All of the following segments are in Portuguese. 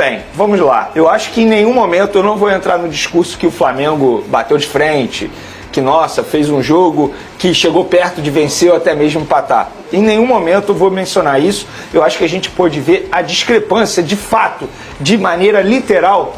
bem, vamos lá. Eu acho que em nenhum momento eu não vou entrar no discurso que o Flamengo bateu de frente, que, nossa, fez um jogo que chegou perto de vencer ou até mesmo empatar. Em nenhum momento eu vou mencionar isso. Eu acho que a gente pôde ver a discrepância, de fato, de maneira literal,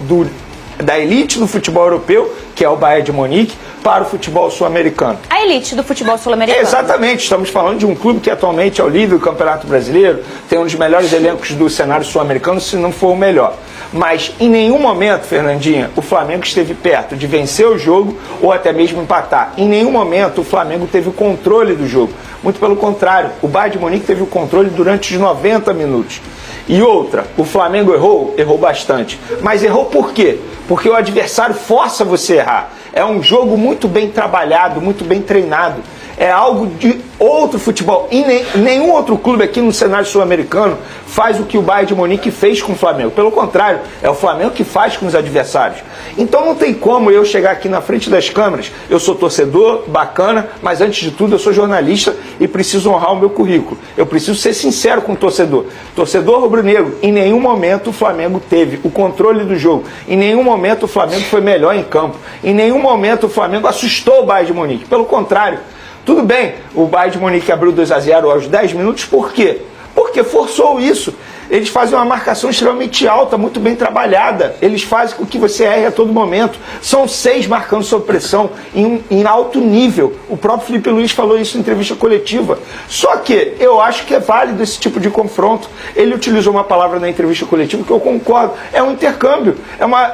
da elite do futebol europeu, que é o Bayern de Munique, para o futebol sul-americano. A elite do futebol sul-americano. Exatamente, estamos falando de um clube que atualmente é o líder do Campeonato Brasileiro, tem um dos melhores elencos do cenário sul-americano, se não for o melhor. Mas em nenhum momento, Fernandinha, o Flamengo esteve perto de vencer o jogo ou até mesmo empatar. Em nenhum momento o Flamengo teve o controle do jogo. Muito pelo contrário, o Bayern de Munique teve o controle durante os 90 minutos. E outra, o Flamengo errou bastante. Mas errou por quê? Porque o adversário força você a errar. É um jogo muito bem trabalhado, muito bem treinado. É algo de outro futebol. E nenhum outro clube aqui no cenário sul-americano faz o que o Bayern de Munique fez com o Flamengo. Pelo contrário, é o Flamengo que faz com os adversários. Então não tem como eu chegar aqui na frente das câmeras. Eu sou torcedor, bacana, mas antes de tudo eu sou jornalista e preciso honrar o meu currículo. Eu preciso ser sincero com o torcedor. Torcedor rubro-negro, em nenhum momento o Flamengo teve o controle do jogo. Em nenhum momento o Flamengo foi melhor em campo. Em nenhum momento o Flamengo assustou o Bayern de Munique. Pelo contrário. Tudo bem, o Bayern de Munique abriu 2-0 aos 10 minutos, por quê? Porque forçou isso. Eles fazem uma marcação extremamente alta, muito bem trabalhada. Eles fazem com que você erre a todo momento. São 6 marcando sob pressão, em alto nível. O próprio Felipe Luiz falou isso em entrevista coletiva. Só que eu acho que é válido esse tipo de confronto. Ele utilizou uma palavra na entrevista coletiva que eu concordo. É um intercâmbio.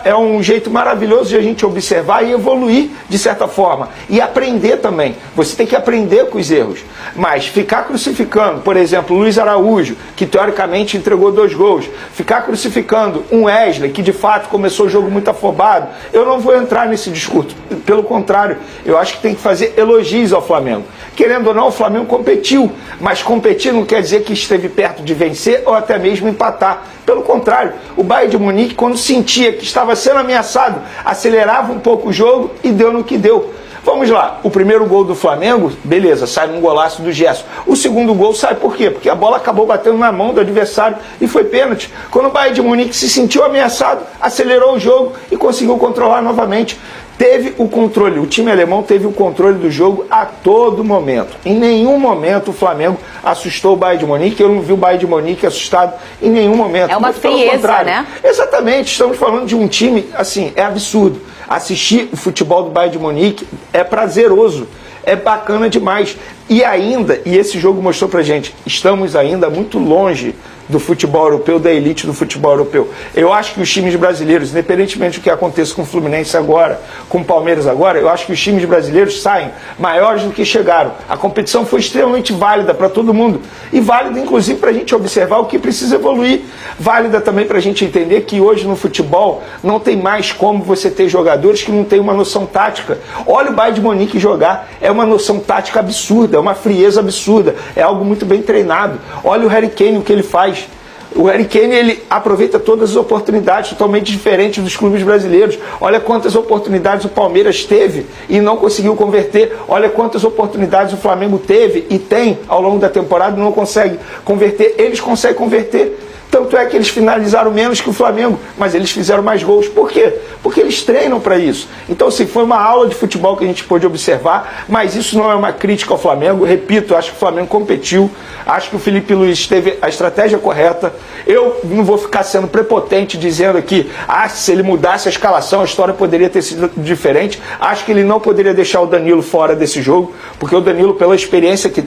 É um jeito maravilhoso de a gente observar e evoluir de certa forma. E aprender também. Você tem que aprender com os erros. Mas ficar crucificando, por exemplo, Luiz Araújo, que teoricamente entregou 2 gols, ficar crucificando um Wesley, que de fato começou o jogo muito afobado, eu não vou entrar nesse discurso. Pelo contrário, eu acho que tem que fazer elogios ao Flamengo. Querendo ou não, o Flamengo competiu, mas competir não quer dizer que esteve perto de vencer ou até mesmo empatar. Pelo contrário, o Bayern de Munique, quando sentia que estava sendo ameaçado, acelerava um pouco o jogo e deu no que deu. Vamos lá, o primeiro gol do Flamengo, beleza, sai num golaço do Gerson. O segundo gol sai por quê? Porque a bola acabou batendo na mão do adversário e foi pênalti. Quando o Bayern de Munique se sentiu ameaçado, acelerou o jogo e conseguiu controlar novamente. Teve o controle, o time alemão teve o controle do jogo a todo momento. Em nenhum momento o Flamengo assustou o Bayern de Munique, eu não vi o Bayern de Munique assustado em nenhum momento. É uma frieza, né? Exatamente, estamos falando de um time, assim, é absurdo. Assistir o futebol do Bayern de Munique é prazeroso, é bacana demais. E esse jogo mostrou pra gente, estamos ainda muito longe do futebol europeu, da elite do futebol europeu. Eu acho que os times brasileiros, independentemente do que aconteça com o Fluminense agora, com o Palmeiras agora, eu acho que os times brasileiros saem maiores do que chegaram. A competição foi extremamente válida para todo mundo. E válida, inclusive, para a gente observar o que precisa evoluir. Válida também para a gente entender que hoje no futebol não tem mais como você ter jogadores que não têm uma noção tática. Olha o Bayern de Munique jogar, é uma noção tática absurda, é uma frieza absurda, é algo muito bem treinado. Olha o Harry Kane, o que ele faz. O Harry Kane, ele aproveita todas as oportunidades, totalmente diferentes dos clubes brasileiros. Olha quantas oportunidades o Palmeiras teve e não conseguiu converter. Olha quantas oportunidades o Flamengo teve e tem ao longo da temporada e não consegue converter. Eles conseguem converter. Tanto é que eles finalizaram menos que o Flamengo, mas eles fizeram mais gols. Por quê? Porque eles treinam para isso. Então, assim, foi uma aula de futebol que a gente pôde observar, mas isso não é uma crítica ao Flamengo. Repito, acho que o Flamengo competiu, acho que o Felipe Luiz teve a estratégia correta. Eu não vou ficar sendo prepotente dizendo aqui, se ele mudasse a escalação, a história poderia ter sido diferente. Acho que ele não poderia deixar o Danilo fora desse jogo, porque o Danilo, pela experiência que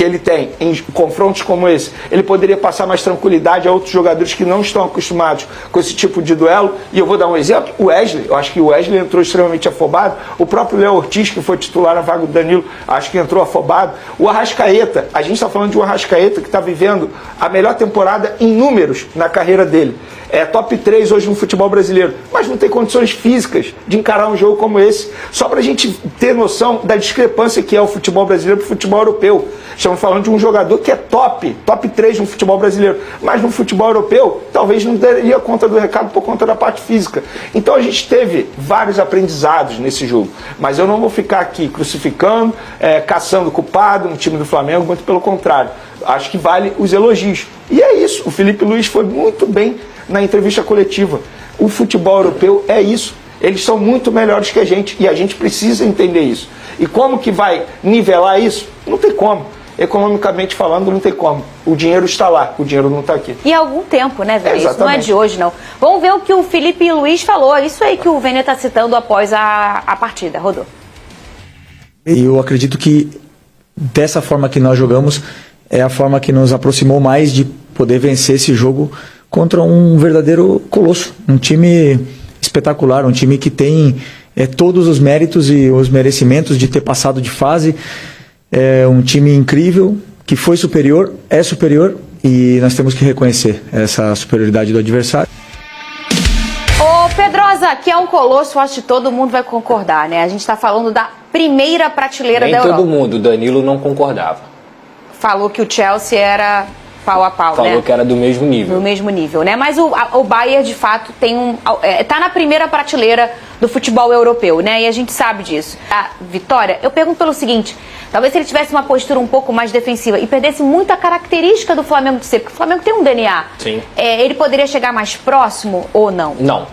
ele tem em confrontos como esse, ele poderia passar mais tranquilidade a outros jogadores que não estão acostumados com esse tipo de duelo. E eu vou dar um exemplo, o Wesley. Eu acho que o Wesley entrou extremamente afobado. O próprio Léo Ortiz, que foi titular na vaga do Danilo, acho que entrou afobado. O Arrascaeta, a gente está falando de um Arrascaeta que está vivendo a melhor temporada em números na carreira dele. É top 3 hoje no futebol brasileiro, mas não tem condições físicas de encarar um jogo como esse. Só para a gente ter noção da discrepância que é o futebol brasileiro para o futebol europeu. Estamos falando de um jogador que é top 3 no futebol brasileiro, mas no futebol europeu talvez não daria conta do recado por conta da parte física. Então a gente teve vários aprendizados nesse jogo, mas eu não vou ficar aqui crucificando, caçando culpado no time do Flamengo, muito pelo contrário. Acho que vale os elogios. E é isso, o Felipe Luiz foi muito bem na entrevista coletiva. O futebol europeu é isso. Eles são muito melhores que a gente e a gente precisa entender isso. E como que vai nivelar isso? Não tem como. Economicamente falando, não tem como. O dinheiro está lá, o dinheiro não está aqui. E há algum tempo, né, Vene? Isso não é Exatamente. de hoje, não. Vamos ver o que o Felipe Luiz falou. Isso aí que o Vene está citando após a partida. Rodou. Eu acredito que dessa forma que nós jogamos é a forma que nos aproximou mais de poder vencer esse jogo contra um verdadeiro colosso. Um time espetacular, um time que tem todos os méritos e os merecimentos de ter passado de fase. É um time incrível, que foi superior, é superior, e nós temos que reconhecer essa superioridade do adversário. Ô Pedrosa, que é um colosso, acho que todo mundo vai concordar, né? A gente está falando da primeira prateleira da Europa. Nem todo mundo, o Danilo não concordava. Falou que o Chelsea era pau a pau, né? Falou que era do mesmo nível. Do mesmo nível, né? Mas o Bayern, de fato, tá na primeira prateleira do futebol europeu, né? E a gente sabe disso. A Vitória, eu pergunto pelo seguinte, talvez se ele tivesse uma postura um pouco mais defensiva e perdesse muito a característica do Flamengo de ser, porque o Flamengo tem um DNA. Sim. Ele poderia chegar mais próximo ou não? Não,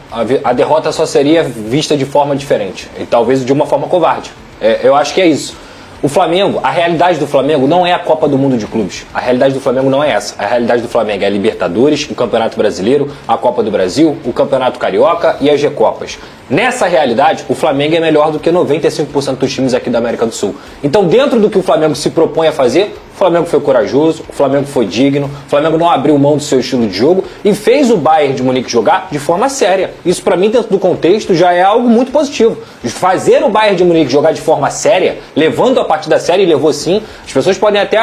a derrota só seria vista de forma diferente, e talvez de uma forma covarde. Eu acho que é isso. O Flamengo, a realidade do Flamengo não é a Copa do Mundo de Clubes. A realidade do Flamengo não é essa. A realidade do Flamengo é a Libertadores, o Campeonato Brasileiro, a Copa do Brasil, o Campeonato Carioca e as G-Copas. Nessa realidade, o Flamengo é melhor do que 95% dos times aqui da América do Sul. Então, dentro do que o Flamengo se propõe a fazer, o Flamengo foi corajoso, o Flamengo foi digno, o Flamengo não abriu mão do seu estilo de jogo e fez o Bayern de Munique jogar de forma séria. Isso, para mim, dentro do contexto, já é algo muito positivo. Fazer o Bayern de Munique jogar de forma séria, levando a partida séria, e levou sim. As pessoas podem até,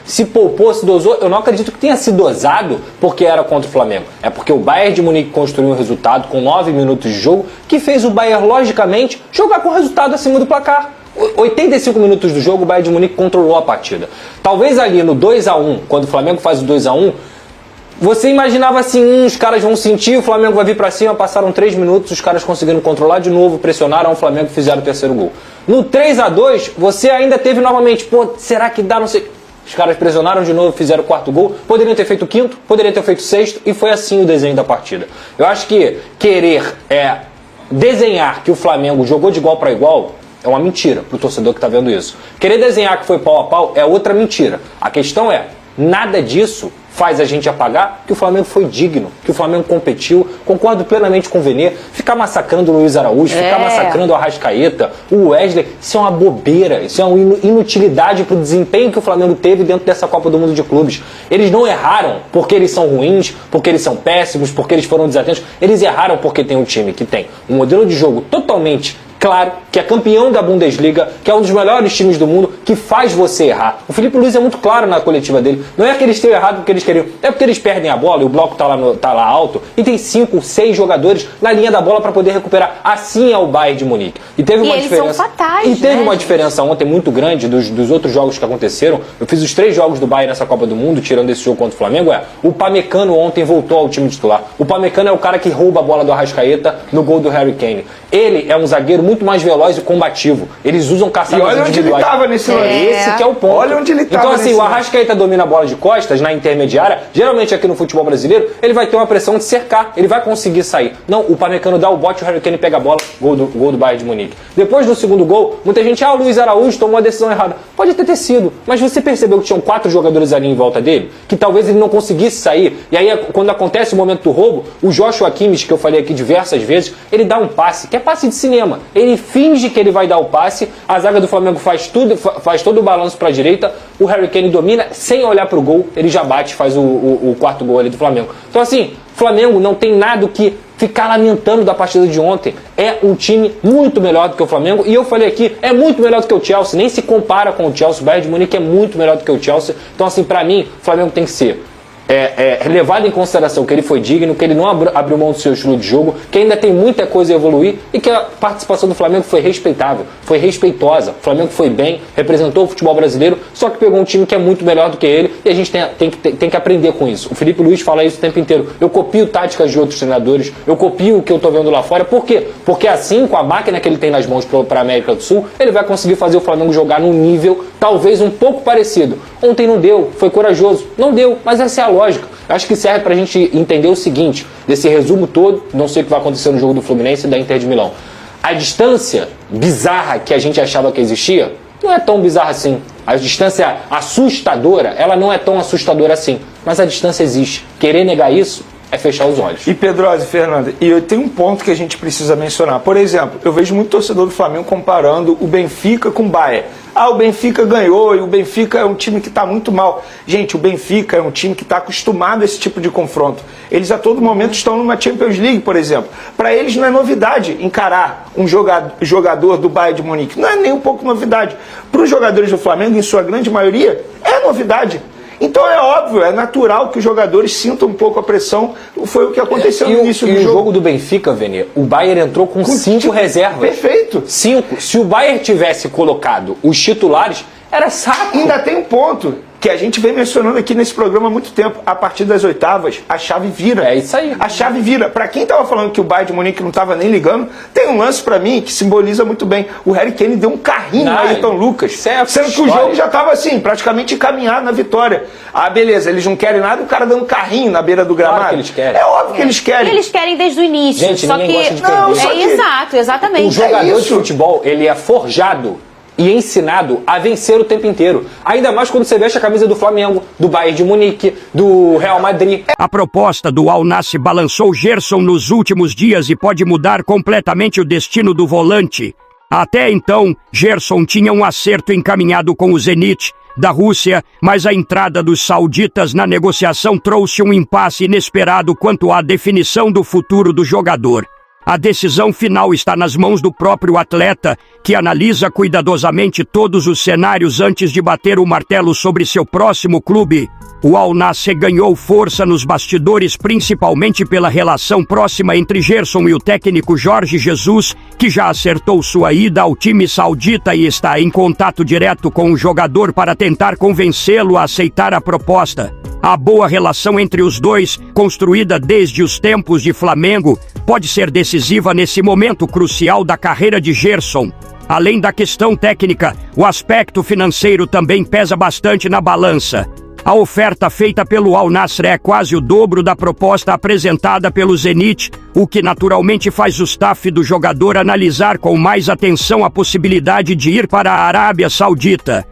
se poupou, se dosou. Eu não acredito que tenha se dosado porque era contra o Flamengo. É porque o Bayern de Munique construiu um resultado com 9 minutos de jogo que fez o Bayern, logicamente, jogar com o resultado acima do placar. 85 minutos do jogo, o Bayern de Munique controlou a partida. Talvez ali no 2-1, quando o Flamengo faz o 2-1, você imaginava assim, os caras vão sentir, o Flamengo vai vir pra cima, passaram 3 minutos, os caras conseguiram controlar de novo, pressionaram o Flamengo e fizeram o terceiro gol. No 3-2, você ainda teve novamente, será que dá, não sei... Os caras pressionaram de novo, fizeram o quarto gol, poderiam ter feito o quinto, poderiam ter feito o sexto, e foi assim o desenho da partida. Eu acho que querer desenhar que o Flamengo jogou de igual para igual é uma mentira pro torcedor que tá vendo isso. Querer desenhar que foi pau a pau é outra mentira. A questão é, nada disso faz a gente apagar que o Flamengo foi digno, que o Flamengo competiu. Concordo plenamente com o Vene. Ficar massacrando o Luiz Araújo, ficar massacrando o Arrascaeta, o Wesley, isso é uma bobeira, isso é uma inutilidade pro desempenho que o Flamengo teve dentro dessa Copa do Mundo de Clubes. Eles não erraram porque eles são ruins, porque eles são péssimos, porque eles foram desatentos. Eles erraram porque tem um time que tem um modelo de jogo totalmente claro, que é campeão da Bundesliga, que é um dos melhores times do mundo, que faz você errar. O Felipe Luiz é muito claro na coletiva dele. Não é que eles tenham errado porque eles queriam, é porque eles perdem a bola e o bloco tá lá alto e tem 5, 6 jogadores na linha da bola para poder recuperar. Assim é o Bayern de Munique. E teve uma diferença. Eles são fatais, e teve né, uma diferença ontem muito grande dos outros jogos que aconteceram. Eu fiz os 3 jogos do Bayern nessa Copa do Mundo, tirando esse jogo contra o Flamengo. O Pamecano ontem voltou ao time titular. O Pamecano é o cara que rouba a bola do Arrascaeta no gol do Harry Kane. Ele é um zagueiro muito mais veloz e combativo. Eles usam caçadas individuais. E olha onde ele estava nesse lance. Esse que é o ponto. Olha onde ele estava. Então, assim, o Arrascaeta domina a bola de costas na intermediária. Geralmente aqui no futebol brasileiro, ele vai ter uma pressão de cercar. Ele vai conseguir sair. Não, o Pamecano dá o bote, o Harry Kane pega a bola, gol do Bayern de Munique. Depois do segundo gol, muita gente, o Luiz Araújo tomou a decisão errada. Pode ter sido, mas você percebeu que tinham 4 jogadores ali em volta dele? Que talvez ele não conseguisse sair. E aí, quando acontece o momento do roubo, o Joshua Kimmich, que eu falei aqui diversas vezes, ele dá um passe, que é passe de cinema. Ele finge que ele vai dar o passe, a zaga do Flamengo faz todo o balanço para a direita, o Harry Kane domina, sem olhar para o gol, ele já bate, faz o quarto gol ali do Flamengo. Então assim, Flamengo não tem nada que ficar lamentando da partida de ontem. É um time muito melhor do que o Flamengo, e eu falei aqui, é muito melhor do que o Chelsea, nem se compara com o Chelsea. O Bayern de Munique é muito melhor do que o Chelsea. Então assim, para mim, o Flamengo tem que ser levado em consideração que ele foi digno, que ele não abriu mão do seu estilo de jogo, que ainda tem muita coisa a evoluir e que a participação do Flamengo foi respeitável, foi respeitosa. O Flamengo foi bem, representou o futebol brasileiro, só que pegou um time que é muito melhor do que ele, e a gente tem que aprender com isso. O Felipe Luiz fala isso o tempo inteiro. Eu copio táticas de outros treinadores, eu copio o que eu tô vendo lá fora. Por quê? Porque assim, com a máquina que ele tem nas mãos para a América do Sul, ele vai conseguir fazer o Flamengo jogar num nível talvez um pouco parecido. Ontem não deu, foi corajoso, não deu, mas essa é a lógica. Eu acho que serve pra gente entender o seguinte, desse resumo todo, não sei o que vai acontecer no jogo do Fluminense e da Inter de Milão. A distância bizarra que a gente achava que existia, não é tão bizarra assim. A distância assustadora, ela não é tão assustadora assim. Mas a distância existe. Querer negar isso é fechar os olhos. E Pedrosa e Fernanda, e tem um ponto que a gente precisa mencionar. Por exemplo, eu vejo muito torcedor do Flamengo comparando o Benfica com o Bayern. O Benfica ganhou e o Benfica é um time que está muito mal. Gente, o Benfica é um time que está acostumado a esse tipo de confronto. Eles a todo momento estão numa Champions League, por exemplo. Para eles não é novidade encarar um jogador do Bayern de Munique. Não é nem um pouco novidade. Para os jogadores do Flamengo, em sua grande maioria, é novidade. Então é óbvio, é natural que os jogadores sintam um pouco a pressão. Foi o que aconteceu no início do jogo. E o jogo do Benfica, Vene, o Bayern entrou com 5 reservas. Perfeito. 5. Se o Bayern tivesse colocado os titulares, era saco. Ainda tem um ponto que a gente vem mencionando aqui nesse programa há muito tempo. A partir das oitavas, a chave vira. É isso aí. A chave vira. Para quem estava falando que o Bayern de Munique não estava nem ligando, tem um lance para mim que simboliza muito bem. O Harry Kane deu um carrinho no Ayrton Lucas. Sendo que o jogo já estava assim, praticamente encaminhado na vitória. Beleza, eles não querem nada, o cara dando um carrinho na beira do gramado. Claro que eles querem. É óbvio que eles querem. Eles querem desde o início. Gente, só ninguém que gosta de perder. Não, só que- Exato, exatamente. Um jogador de isso. futebol, ele é forjado e ensinado a vencer o tempo inteiro. Ainda mais quando você veste a camisa do Flamengo, do Bayern de Munique, do Real Madrid. A proposta do Al Nassr balançou Gerson nos últimos dias e pode mudar completamente o destino do volante. Até então, Gerson tinha um acerto encaminhado com o Zenit da Rússia, mas a entrada dos sauditas na negociação trouxe um impasse inesperado quanto à definição do futuro do jogador. A decisão final está nas mãos do próprio atleta, que analisa cuidadosamente todos os cenários antes de bater o martelo sobre seu próximo clube. O Al Nassr ganhou força nos bastidores, principalmente pela relação próxima entre Gerson e o técnico Jorge Jesus, que já acertou sua ida ao time saudita e está em contato direto com o jogador para tentar convencê-lo a aceitar a proposta. A boa relação entre os dois, construída desde os tempos de Flamengo, pode ser decisiva nesse momento crucial da carreira de Gerson. Além da questão técnica, o aspecto financeiro também pesa bastante na balança. A oferta feita pelo Al Nassr é quase o dobro da proposta apresentada pelo Zenit, o que naturalmente faz o staff do jogador analisar com mais atenção a possibilidade de ir para a Arábia Saudita.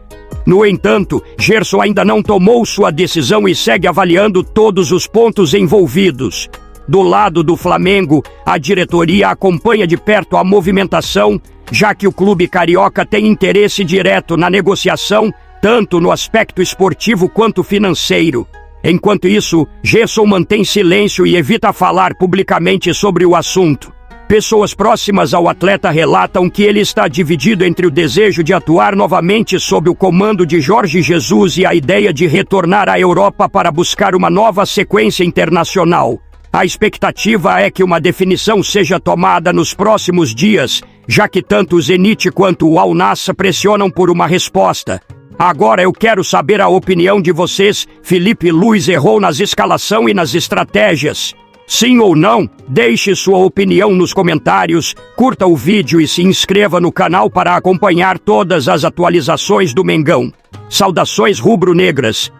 No entanto, Gerson ainda não tomou sua decisão e segue avaliando todos os pontos envolvidos. Do lado do Flamengo, a diretoria acompanha de perto a movimentação, já que o clube carioca tem interesse direto na negociação, tanto no aspecto esportivo quanto financeiro. Enquanto isso, Gerson mantém silêncio e evita falar publicamente sobre o assunto. Pessoas próximas ao atleta relatam que ele está dividido entre o desejo de atuar novamente sob o comando de Jorge Jesus e a ideia de retornar à Europa para buscar uma nova sequência internacional. A expectativa é que uma definição seja tomada nos próximos dias, já que tanto o Zenit quanto o Al Nassr pressionam por uma resposta. Agora eu quero saber a opinião de vocês. Felipe Luiz errou nas escalação e nas estratégias? Sim ou não? Deixe sua opinião nos comentários, curta o vídeo e se inscreva no canal para acompanhar todas as atualizações do Mengão. Saudações rubro-negras!